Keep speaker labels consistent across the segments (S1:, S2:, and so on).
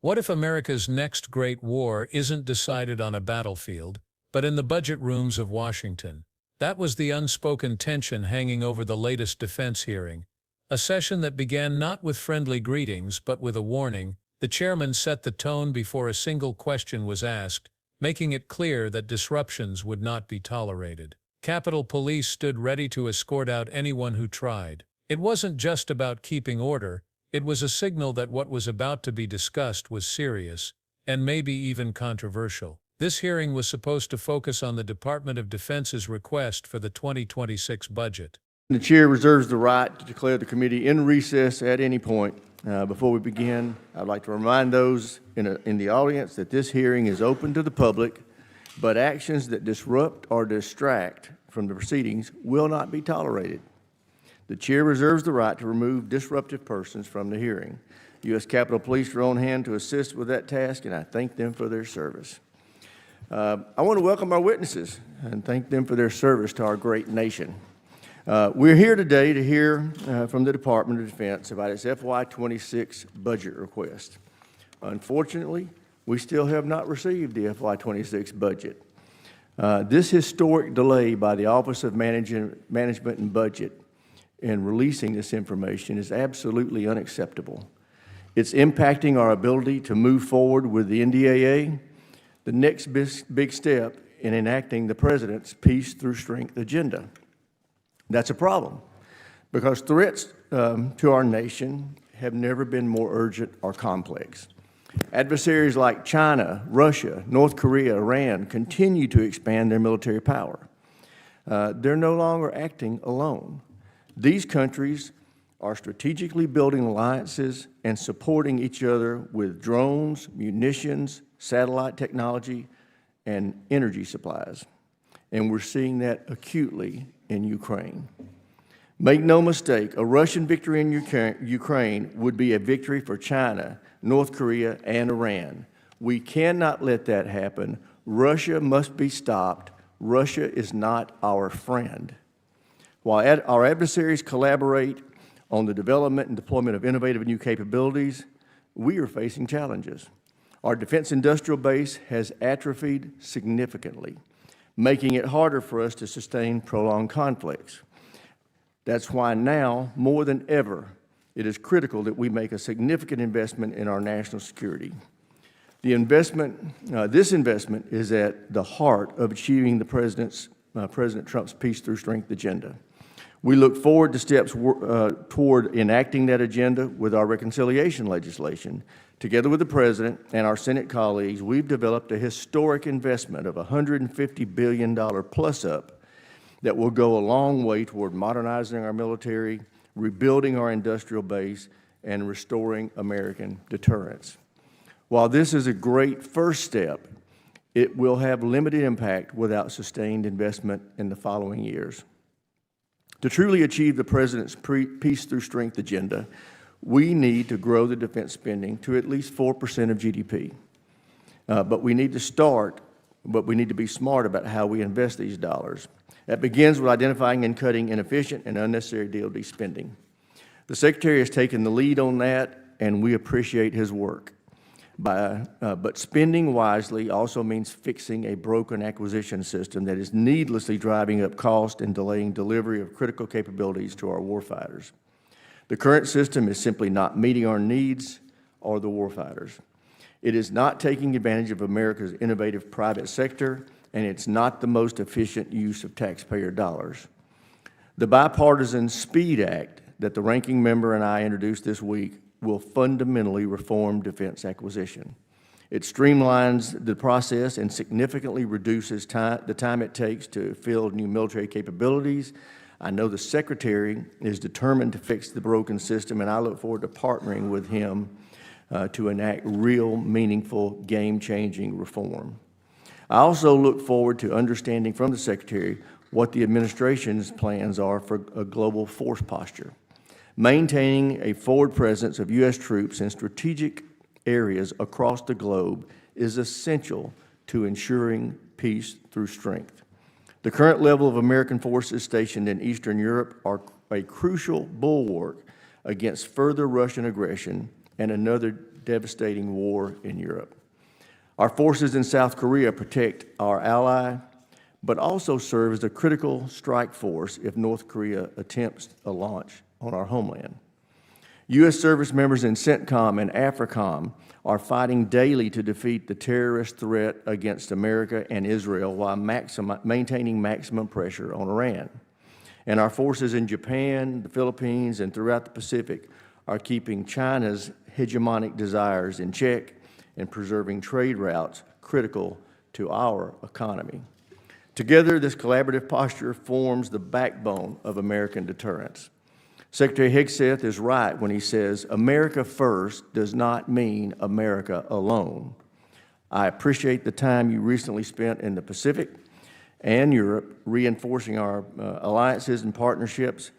S1: What if America's next great war isn't decided on a battlefield, but in the budget rooms of Washington? That was the unspoken tension hanging over the latest defense hearing. A session that began not with friendly greetings but with a warning. The chairman set the tone before a single question was asked, making it clear that disruptions would not be tolerated. Capitol Police stood ready to escort out anyone who tried. It wasn't just about keeping order, it was a signal that what was about to be discussed was serious, and maybe even controversial. This hearing was supposed to focus on the Department of Defense's request for the 2026 budget.
S2: The chair reserves the right to declare the committee in recess at any point. Before we begin, I'd like to remind those in the audience that this hearing is open to the public, but actions that disrupt or distract from the proceedings will not be tolerated. The chair reserves the right to remove disruptive persons from the hearing. U.S. Capitol Police are on hand to assist with that task, and I thank them for their service. I want to welcome our witnesses and thank them for their service to our great nation. We're here today to hear from the Department of Defense about its FY26 budget request. Unfortunately, we still have not received the FY26 budget. This historic delay by the Office of Management and Budget in releasing this information is absolutely unacceptable. It's impacting our ability to move forward with the NDAA, the next big step in enacting the President's Peace Through Strength agenda. That's a problem because threats to our nation have never been more urgent or complex. Adversaries like China, Russia, North Korea, Iran continue to expand their military power. They're no longer acting alone. These countries are strategically building alliances and supporting each other with drones, munitions, satellite technology, and energy supplies. And we're seeing that acutely in Ukraine. Make no mistake, a Russian victory in Ukraine would be a victory for China, North Korea, and Iran. We cannot let that happen. Russia must be stopped. Russia is not our friend. While our adversaries collaborate on the development and deployment of innovative new capabilities, we are facing challenges. Our defense industrial base has atrophied significantly, making it harder for us to sustain prolonged conflicts. That's why now, more than ever, it is critical that we make a significant investment in our national security. This investment is at the heart of achieving the President Trump's Peace Through Strength agenda. We look forward to steps toward enacting that agenda with our reconciliation legislation. Together with the President and our Senate colleagues, we've developed a historic investment of $150 billion plus up that will go a long way toward modernizing our military, rebuilding our industrial base, and restoring American deterrence. While this is a great first step, it will have limited impact without sustained investment in the following years. To truly achieve the President's Peace Through Strength agenda, we need to grow the defense spending to at least 4% of GDP. But we need to be smart about how we invest these dollars. That begins with identifying and cutting inefficient and unnecessary DoD spending. The Secretary has taken the lead on that, and we appreciate his work. But spending wisely also means fixing a broken acquisition system that is needlessly driving up cost and delaying delivery of critical capabilities to our warfighters. The current system is simply not meeting our needs or the warfighters. It is not taking advantage of America's innovative private sector, and it's not the most efficient use of taxpayer dollars. The bipartisan SPEED Act that the ranking member and I introduced this week will fundamentally reform defense acquisition. It streamlines the process and significantly reduces the time it takes to field new military capabilities. I know the Secretary is determined to fix the broken system, and I look forward to partnering with him to enact real, meaningful, game-changing reform. I also look forward to understanding from the Secretary what the administration's plans are for a global force posture. Maintaining a forward presence of U.S. troops in strategic areas across the globe is essential to ensuring peace through strength. The current level of American forces stationed in Eastern Europe are a crucial bulwark against further Russian aggression and another devastating war in Europe. Our forces in South Korea protect our ally, but also serve as a critical strike force if North Korea attempts a launch on our homeland. U.S. service members in CENTCOM and AFRICOM are fighting daily to defeat the terrorist threat against America and Israel while maintaining maximum pressure on Iran. And our forces in Japan, the Philippines, and throughout the Pacific are keeping China's hegemonic desires in check and preserving trade routes critical to our economy. Together, this collaborative posture forms the backbone of American deterrence. Secretary Hegseth is right when he says, America first does not mean America alone. I appreciate the time you recently spent in the Pacific and Europe, reinforcing our alliances and partnerships,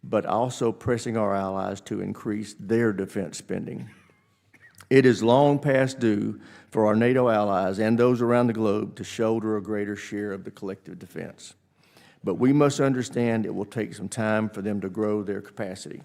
S2: but also pressing our allies to increase their defense spending. It is long past due for our NATO allies and those around the globe to shoulder a greater share of the collective defense. But we must understand it will take some time for them to grow their capacity.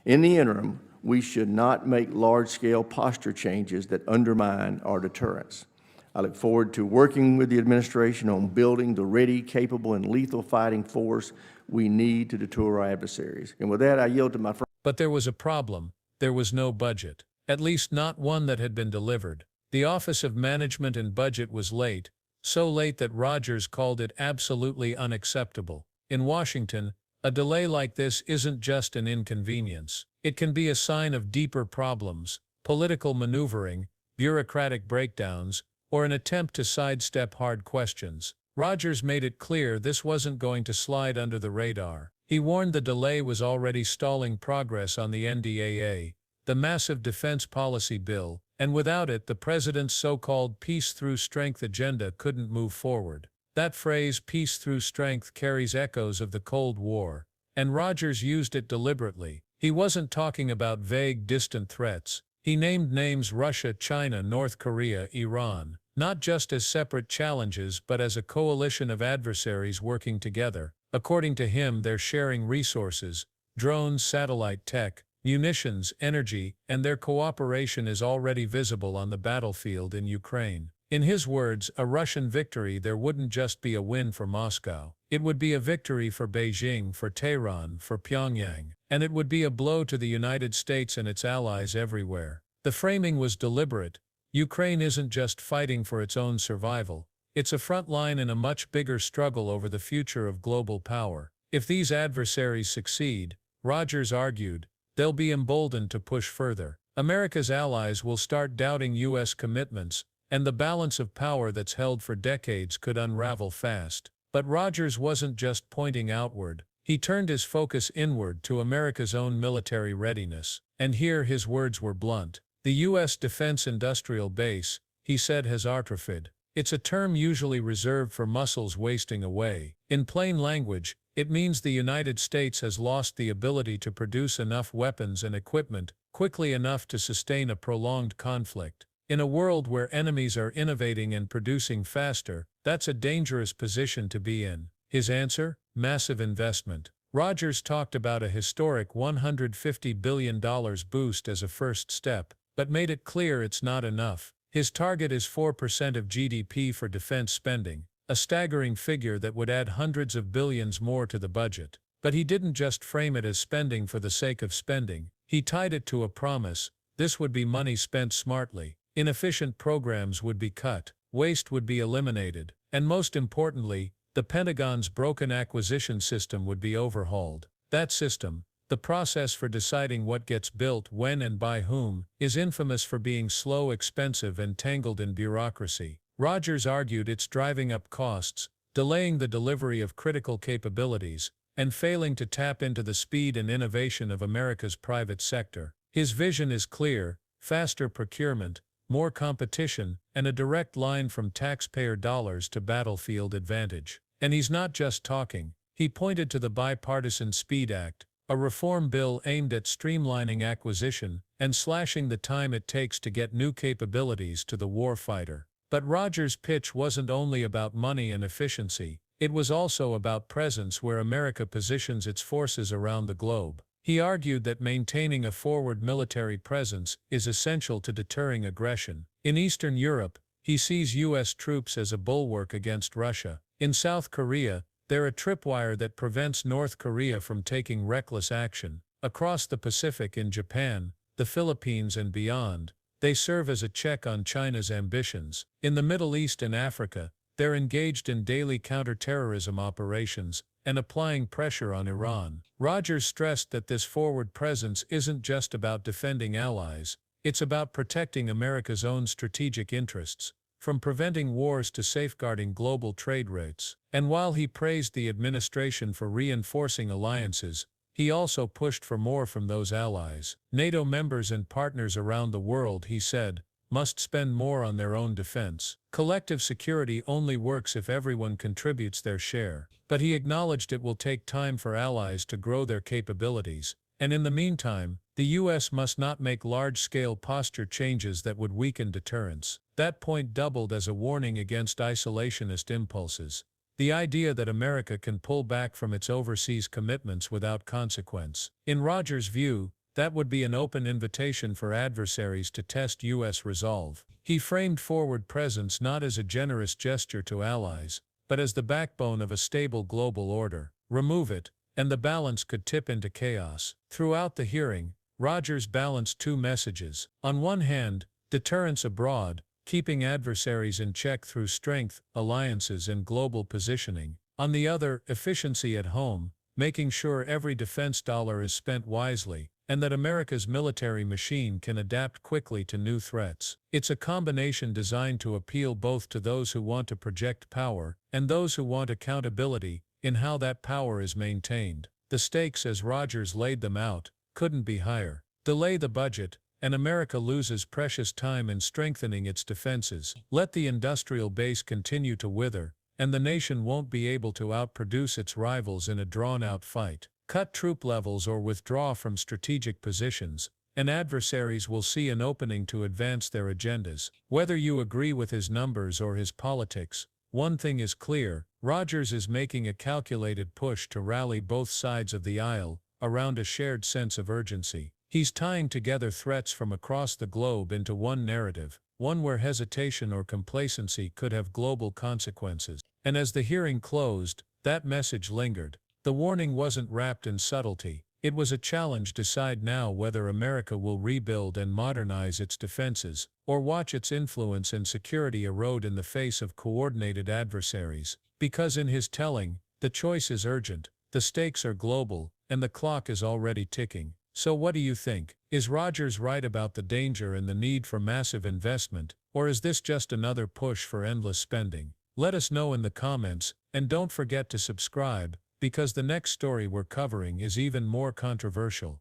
S2: In the interim, we should not make large-scale posture changes that undermine our deterrence. I look forward to working with the administration on building the ready, capable, and lethal fighting force we need to deter our adversaries. And with that, I yield to my friend.
S1: But there was a problem. There was no budget, at least not one that had been delivered. The Office of Management and Budget was late, so late that Rogers called it absolutely unacceptable. In Washington, a delay like this isn't just an inconvenience. It can be a sign of deeper problems, political maneuvering, bureaucratic breakdowns, or an attempt to sidestep hard questions. Rogers made it clear this wasn't going to slide under the radar. He warned the delay was already stalling progress on the NDAA, the massive defense policy bill, and without it, the president's so-called peace through strength agenda couldn't move forward. That phrase, peace through strength, carries echoes of the Cold War, and Rogers used it deliberately. He wasn't talking about vague, distant threats. He named names: Russia, China, North Korea, Iran, not just as separate challenges but as a coalition of adversaries working together. According to him, they're sharing resources, drones, satellite tech, munitions, energy, and their cooperation is already visible on the battlefield in Ukraine. In his words, a Russian victory there wouldn't just be a win for Moscow. It would be a victory for Beijing, for Tehran, for Pyongyang, and it would be a blow to the United States and its allies everywhere. The framing was deliberate. Ukraine isn't just fighting for its own survival. It's a front line in a much bigger struggle over the future of global power. If these adversaries succeed, Rogers argued, they'll be emboldened to push further. America's allies will start doubting U.S. commitments, and the balance of power that's held for decades could unravel fast. But Rogers wasn't just pointing outward. He turned his focus inward to America's own military readiness. And here his words were blunt. The U.S. defense industrial base, he said, has atrophied. It's a term usually reserved for muscles wasting away. In plain language, it means the United States has lost the ability to produce enough weapons and equipment quickly enough to sustain a prolonged conflict. In a world where enemies are innovating and producing faster, that's a dangerous position to be in. His answer? Massive investment. Rogers talked about a historic $150 billion boost as a first step, but made it clear it's not enough. His target is 4% of GDP for defense spending, a staggering figure that would add hundreds of billions more to the budget. But he didn't just frame it as spending for the sake of spending. He tied it to a promise. This would be money spent smartly. Inefficient programs would be cut, waste would be eliminated, and most importantly, the Pentagon's broken acquisition system would be overhauled. That system, the process for deciding what gets built, when and by whom, is infamous for being slow, expensive, and tangled in bureaucracy. Rogers argued it's driving up costs, delaying the delivery of critical capabilities, and failing to tap into the speed and innovation of America's private sector. His vision is clear: faster procurement, more competition, and a direct line from taxpayer dollars to battlefield advantage. And he's not just talking. He pointed to the Bipartisan Speed Act, a reform bill aimed at streamlining acquisition and slashing the time it takes to get new capabilities to the warfighter. But Rogers' pitch wasn't only about money and efficiency. It was also about presence, where America positions its forces around the globe. He argued that maintaining a forward military presence is essential to deterring aggression. In Eastern Europe, he sees U.S. troops as a bulwark against Russia. In South Korea, they're a tripwire that prevents North Korea from taking reckless action. Across the Pacific in Japan, the Philippines and beyond, they serve as a check on China's ambitions. In the Middle East and Africa, they're engaged in daily counterterrorism operations and applying pressure on Iran. Rogers stressed that this forward presence isn't just about defending allies, it's about protecting America's own strategic interests, from preventing wars to safeguarding global trade routes. And while he praised the administration for reinforcing alliances, he also pushed for more from those allies. NATO members and partners around the world, he said, must spend more on their own defense. Collective security only works if everyone contributes their share. But he acknowledged it will take time for allies to grow their capabilities, and in the meantime, the U.S. must not make large-scale posture changes that would weaken deterrence. That point doubled as a warning against isolationist impulses, the idea that America can pull back from its overseas commitments without consequence. In Rogers' view, that would be an open invitation for adversaries to test U.S. resolve. He framed forward presence not as a generous gesture to allies, but as the backbone of a stable global order. Remove it, and the balance could tip into chaos. Throughout the hearing, Rogers balanced two messages. On one hand, deterrence abroad, keeping adversaries in check through strength, alliances, and global positioning. On the other, efficiency at home, making sure every defense dollar is spent wisely, and that America's military machine can adapt quickly to new threats. It's a combination designed to appeal both to those who want to project power and those who want accountability in how that power is maintained. The stakes, as Rogers laid them out, couldn't be higher. Delay the budget, and America loses precious time in strengthening its defenses. Let the industrial base continue to wither, and the nation won't be able to outproduce its rivals in a drawn-out fight. Cut troop levels or withdraw from strategic positions, and adversaries will see an opening to advance their agendas. Whether you agree with his numbers or his politics, one thing is clear: Rogers is making a calculated push to rally both sides of the aisle around a shared sense of urgency. He's tying together threats from across the globe into one narrative, one where hesitation or complacency could have global consequences. And as the hearing closed, that message lingered. The warning wasn't wrapped in subtlety. It was a challenge: decide now whether America will rebuild and modernize its defenses, or watch its influence and security erode in the face of coordinated adversaries. Because in his telling, the choice is urgent, the stakes are global, and the clock is already ticking. So what do you think? Is Rogers right about the danger and the need for massive investment, or is this just another push for endless spending? Let us know in the comments, and don't forget to subscribe, because the next story we're covering is even more controversial.